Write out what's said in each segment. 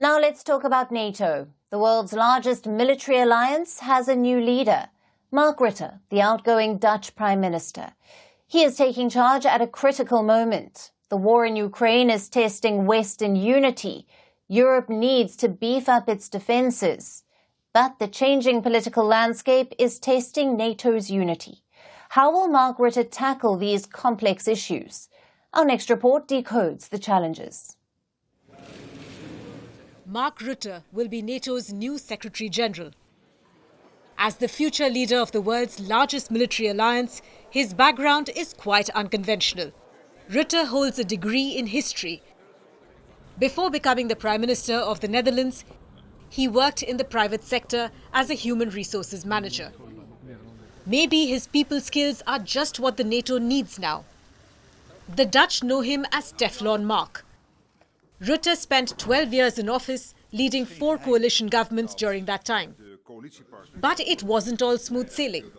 Now let's talk about NATO. The world's largest military alliance has a new leader, Mark Rutte, the outgoing Dutch Prime Minister. He is taking charge at a critical moment. The war in Ukraine is testing Western unity. Europe needs to beef up its defences. But the changing political landscape is testing NATO's unity. How will Mark Rutte tackle these complex issues? Our next report decodes the challenges. Mark Rutte will be NATO's new Secretary General. As the future leader of the world's largest military alliance, his background is quite unconventional. Rutte holds a degree in history. Before becoming the Prime Minister of the Netherlands, he worked in the private sector as a human resources manager. Maybe his people skills are just what the NATO needs now. The Dutch know him as Teflon Mark. Rutte spent 12 years in office, leading 4 coalition governments during that time. But it wasn't all smooth sailing.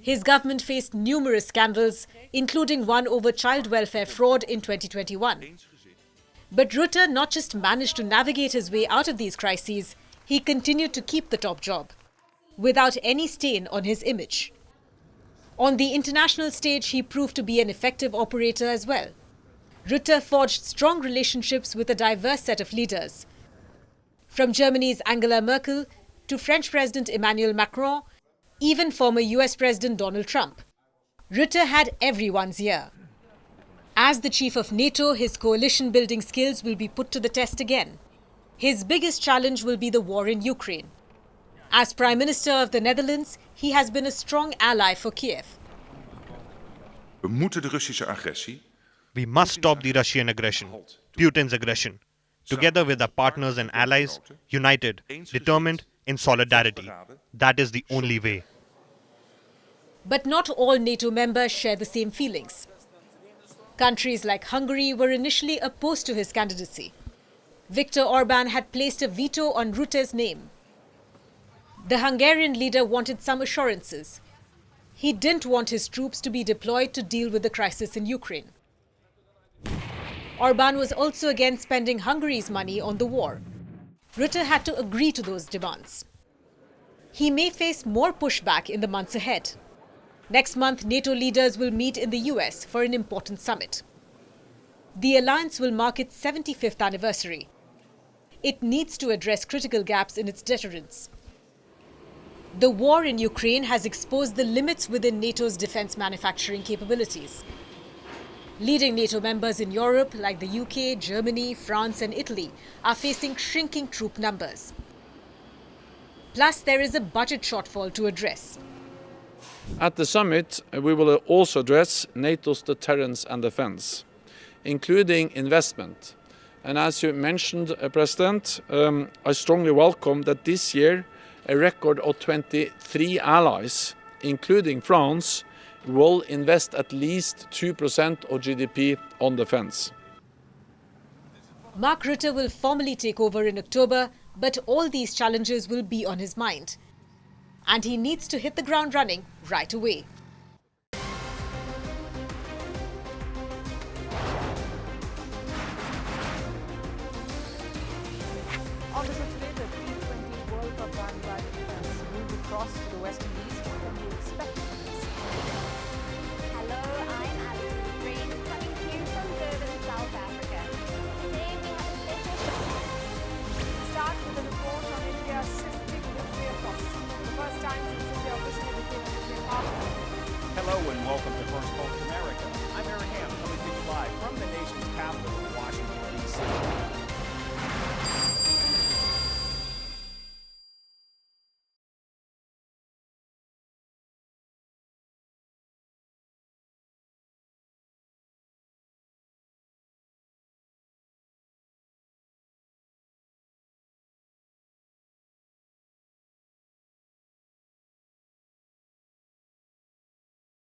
His government faced numerous scandals, including one over child welfare fraud in 2021. But Rutte not just managed to navigate his way out of these crises, he continued to keep the top job, without any stain on his image. On the international stage, he proved to be an effective operator as well. Rutte forged strong relationships with a diverse set of leaders, from Germany's Angela Merkel to French President Emmanuel Macron, even former US President Donald Trump. Rutte had everyone's ear. As the chief of NATO, his coalition-building skills will be put to the test again. His biggest challenge will be the war in Ukraine. As Prime Minister of the Netherlands, he has been a strong ally for Kyiv. We must stop the Russian aggression, Putin's aggression, together with our partners and allies, united, determined, in solidarity. That is the only way. But not all NATO members share the same feelings. Countries like Hungary were initially opposed to his candidacy. Viktor Orban had placed a veto on Rutte's name. The Hungarian leader wanted some assurances. He didn't want his troops to be deployed to deal with the crisis in Ukraine. Orban was also against spending Hungary's money on the war. Rutte had to agree to those demands. He may face more pushback in the months ahead. Next month, NATO leaders will meet in the US for an important summit. The alliance will mark its 75th anniversary. It needs to address critical gaps in its deterrence. The war in Ukraine has exposed the limits within NATO's defense manufacturing capabilities. Leading NATO members in Europe, like the UK, Germany, France and Italy, are facing shrinking troop numbers. Plus, there is a budget shortfall to address. At the summit, we will also address NATO's deterrence and defense, including investment. And as you mentioned, President, I strongly welcome that this year a record of 23 allies, including France, will invest at least 2% of GDP on defense. Mark Rutte will formally take over in October, but all these challenges will be on his mind. And he needs to hit the ground running right away. On the show today, the T20 World Cup bandwagon fans moved across to the West Indies. What can you expect from this? Hello, I'm Alison Green, coming to you from Durban, South Africa. Today we have a special Start with a report on India's shifting nuclear posture. The first time since India officially became a nuclear power. Hello and welcome to Firstpost America. I'm Aaron Ham, coming to you live from the nation's capital, Washington, D.C.